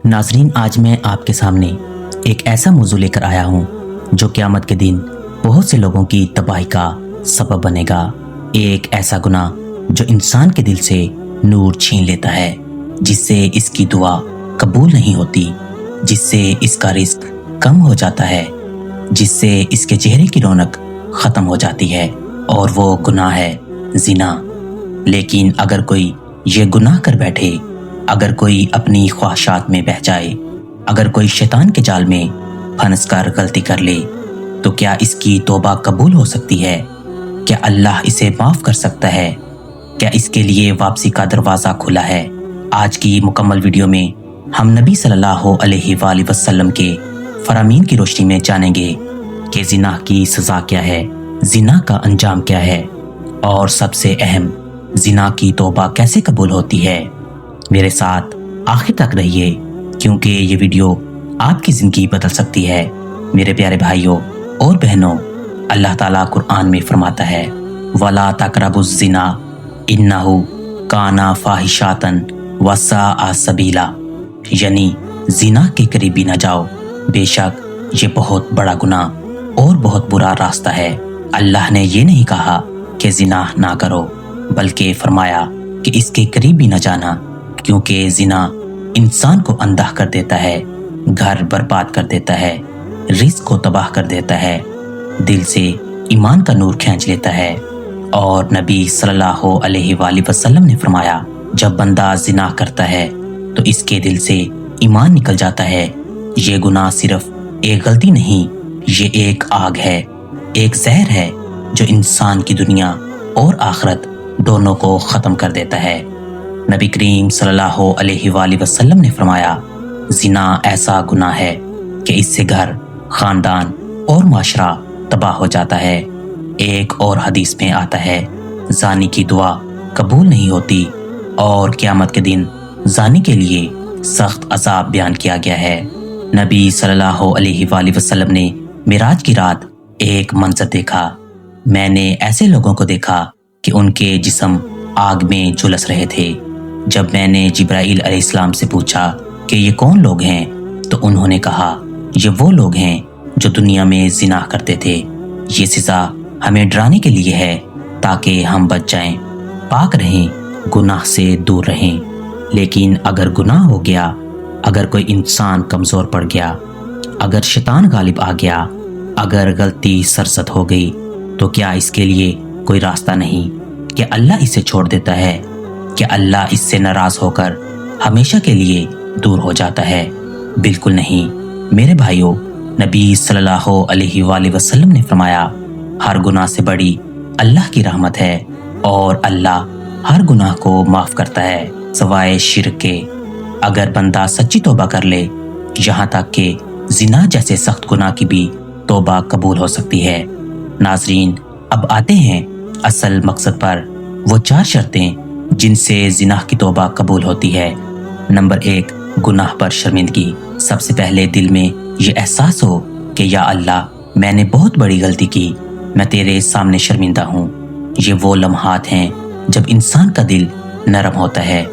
नाजरीन, आज मैं आपके सामने एक ऐसा मौजू लेकर आया हूँ जो क़यामत के दिन बहुत से लोगों की तबाही का सबब बनेगा। एक ऐसा गुनाह जो इंसान के दिल से नूर छीन लेता है, जिससे इसकी दुआ कबूल नहीं होती, जिससे इसका रिस्क कम हो जाता है, जिससे इसके चेहरे की रौनक ख़त्म हो जाती है, और वो गुनाह है ज़िना। लेकिन अगर कोई ये गुनाह कर बैठे, अगर कोई अपनी ख्वाहिशात में बह जाए, अगर कोई शैतान के जाल में फंस कर गलती कर ले, तो क्या इसकी तौबा कबूल हो सकती है? क्या अल्लाह इसे माफ़ कर सकता है? क्या इसके लिए वापसी का दरवाज़ा खुला है? आज की मुकम्मल वीडियो में हम नबी सल्लल्लाहु अलैहि वसल्लम के फरामीन की रोशनी में जानेंगे कि ज़िना की सज़ा क्या है, ज़िना का अंजाम क्या है, और सबसे अहम, ज़िना की तौबा कैसे कबूल होती है। मेरे साथ आखिर तक रहिए, क्योंकि ये वीडियो आपकी ज़िंदगी बदल सकती है। मेरे प्यारे भाइयों और बहनों, अल्लाह ताला कुरान में फरमाता है, वला तक़रबुज़ ज़िना इन्नहु काना फ़ाहिशातन वसाअ सबीला, यानी ज़िना के करीब भी न जाओ, बेशक ये बहुत बड़ा गुनाह और बहुत बुरा रास्ता है। अल्लाह ने ये नहीं कहा कि ज़िना ना करो, बल्कि फरमाया कि इसके करीब भी न जाना, क्योंकि ज़िना इंसान को अंधा कर देता है, घर बर्बाद कर देता है, रिज़्क़ को तबाह कर देता है, दिल से ईमान का नूर खींच लेता है। और नबी सल्लल्लाहु अलैहि वसल्लम ने फरमाया, जब बंदा ज़िना करता है तो इसके दिल से ईमान निकल जाता है। ये गुनाह सिर्फ एक गलती नहीं, ये एक आग है, एक जहर है जो इंसान की दुनिया और आखिरत दोनों को ख़त्म कर देता है। नबी करीम सल्लल्लाहु अलैहि वसल्लम ने फरमाया, ज़िना ऐसा गुनाह है कि इससे घर, ख़ानदान और माशरा तबाह हो जाता है। एक और हदीस में आता है, ज़ानी की दुआ कबूल नहीं होती, और क़यामत के दिन ज़ानी के लिए सख्त अज़ाब बयान किया गया है। नबी सल्लल्लाहु अलैहि वसल्लम ने मिराज की रात एक मंजर देखा। मैंने ऐसे लोगों को देखा कि उनके जिस्म आग में झुलस रहे थे। जब मैंने जिब्राइल अलैहिस्सलाम से पूछा कि ये कौन लोग हैं, तो उन्होंने कहा, ये वो लोग हैं जो दुनिया में ज़िना करते थे। ये सज़ा हमें डराने के लिए है, ताकि हम बच जाएं, पाक रहें, गुनाह से दूर रहें। लेकिन अगर गुनाह हो गया, अगर कोई इंसान कमज़ोर पड़ गया, अगर शैतान गालिब आ गया, अगर गलती सरसत हो गई, तो क्या इसके लिए कोई रास्ता नहीं? क्या अल्लाह इसे छोड़ देता है? क्या अल्लाह इससे नाराज़ होकर हमेशा के लिए दूर हो जाता है? बिल्कुल नहीं मेरे भाइयों। नबी सल्लल्लाहु अलैहि वसल्लम ने फरमाया, हर गुनाह से बड़ी अल्लाह की रहमत है, और अल्लाह हर गुनाह को माफ़ करता है सवाए शिर्क के। अगर बंदा सच्ची तौबा कर ले, यहाँ तक कि ज़िना जैसे सख्त गुनाह की भी तौबा कबूल हो सकती है। नाजरीन, अब आते हैं असल मकसद पर, वो 4 शर्तें जिनसे ज़िना की तौबा कबूल होती है। नंबर 1, गुनाह पर शर्मिंदगी। सबसे पहले दिल में ये एहसास हो कि या अल्लाह, मैंने बहुत बड़ी गलती की, मैं तेरे सामने शर्मिंदा हूँ। ये वो लम्हात हैं जब इंसान का दिल नरम होता है,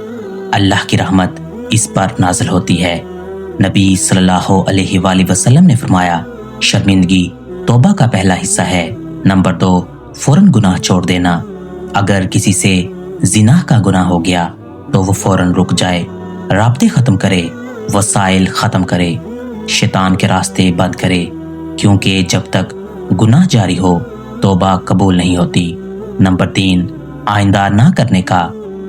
अल्लाह की रहमत इस पर नाज़िल होती है। नबी सल्लल्लाहु अलैहि वसल्लम ने फरमाया, शर्मिंदगी तौबा का पहला हिस्सा है। नंबर 2, फ़ौरन गुनाह छोड़ देना। अगर किसी से ज़िना का गुनाह हो गया तो वो फ़ौरन रुक जाए, राब्ते ख़त्म करे, वसाइल ख़त्म करे, शैतान के रास्ते बंद करे, क्योंकि जब तक गुनाह जारी हो तौबा कबूल नहीं होती। नंबर 3, आइंदा ना करने का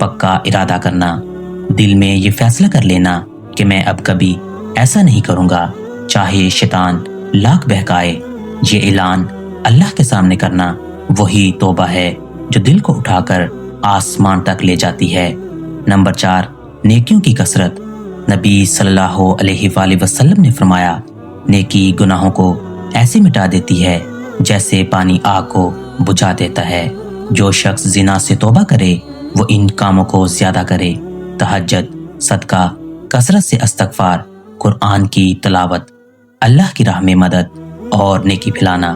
पक्का इरादा करना। दिल में ये फैसला कर लेना कि मैं अब कभी ऐसा नहीं करूँगा, चाहे शैतान लाख बहकाए। ये ऐलान अल्लाह के सामने करना वही तौबा है जो दिल को उठाकर आसमान तक ले जाती है। नंबर 4, नेकियों की कसरत। नबी सल्लल्लाहु अलैहि वसल्लम ने फरमाया, नेकी गुनाहों को ऐसे मिटा देती है जैसे पानी आग को बुझा देता है। जो शख्स ज़िना से तौबा करे वो इन कामों को ज़्यादा करे, तहज्जुद, सदका, कसरत से इस्तग़फ़ार, कुरान की तिलावत, अल्लाह की राह में मदद और नेकी फैलाना।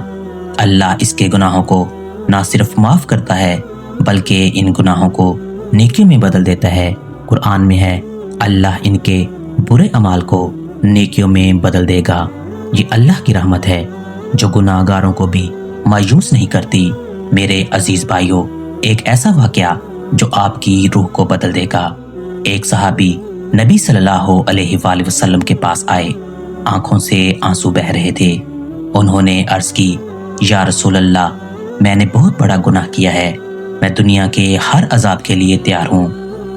अल्लाह इसके गुनाहों को ना सिर्फ माफ़ करता है, बल्कि इन गुनाहों को नेकियों में बदल देता है। कुरान में है, अल्लाह इनके बुरे अमाल को नेकियों में बदल देगा। ये अल्लाह की रहमत है जो गुनाहगारों को भी मायूस नहीं करती। मेरे अजीज भाइयों, एक ऐसा वाकया जो आपकी रूह को बदल देगा। एक सहाबी नबी सल्लल्लाहु अलैहि वसल्लम के पास आए, आंखों से आंसू बह रहे थे। उन्होंने अर्ज की, या रसूल अल्लाह, मैंने बहुत बड़ा गुनाह किया है। मैं दुनिया के हर अजाब के लिए तैयार हूँ,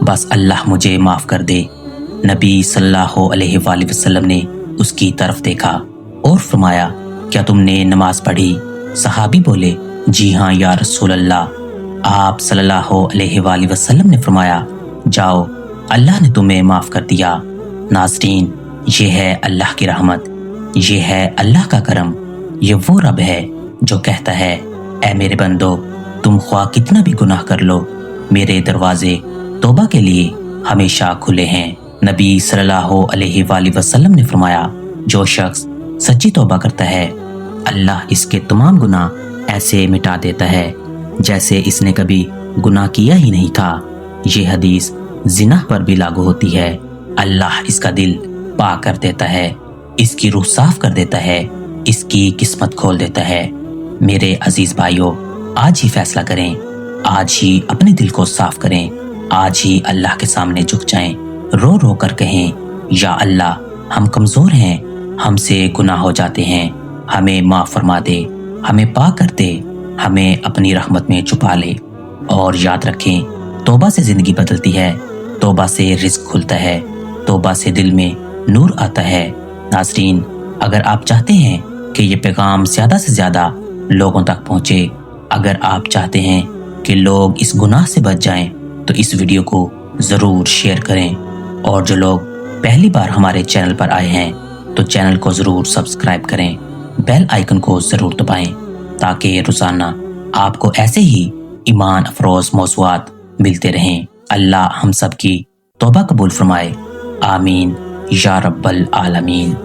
बस अल्लाह मुझे माफ कर दे। नबी सल्लल्लाहु अलैहि वसल्लम ने उसकी तरफ देखा और फरमाया, क्या तुमने नमाज पढ़ी? सहाबी बोले, जी हाँ या रसूल अल्लाह। आप सल्लल्लाहु अलैहि वसल्लम ने फरमाया, जाओ, अल्लाह ने तुम्हें माफ कर दिया। नाज़रीन, ये है अल्लाह की रहमत, ये है अल्लाह का करम। ये वो रब है जो कहता है, ऐ मेरे बंदो, तुम ख्वाह कितना भी गुनाह कर लो, मेरे दरवाजे तौबा के लिए हमेशा खुले हैं। नबी सल्लल्लाहु अलैहि वसल्लम ने फरमाया, जो शख्स सच्ची तौबा करता है, अल्लाह इसके तमाम गुनाह ऐसे मिटा देता है जैसे इसने कभी गुनाह किया ही नहीं था। ये हदीस जिना पर भी लागू होती है। अल्लाह इसका दिल पाक कर देता है, इसकी रूह साफ कर देता है, इसकी किस्मत खोल देता है। मेरे अजीज भाइयों, आज ही फैसला करें, आज ही अपने दिल को साफ करें, आज ही अल्लाह के सामने झुक जाएं, रो रो कर कहें, या अल्लाह, हम कमजोर हैं, हमसे गुनाह हो जाते हैं, हमें माफ फरमा दे, हमें पाक कर दे, हमें अपनी रहमत में छुपा ले। और याद रखें, तौबा से जिंदगी बदलती है, तौबा से रिस्क खुलता है, तौबा से दिल में नूर आता है। नाज़रीन, अगर आप चाहते हैं कि ये पैगाम ज्यादा से ज्यादा लोगों तक पहुंचे, अगर आप चाहते हैं कि लोग इस गुनाह से बच जाएं, तो इस वीडियो को जरूर शेयर करें। और जो लोग पहली बार हमारे चैनल पर आए हैं, तो चैनल को जरूर सब्सक्राइब करें, बेल आइकन को जरूर दबाएं, ताकि रोजाना आपको ऐसे ही ईमान अफरोज मौज़ूआत मिलते रहें। अल्लाह हम सब की तौबा कबूल फरमाए। आमीन या रब्बल आलमीन।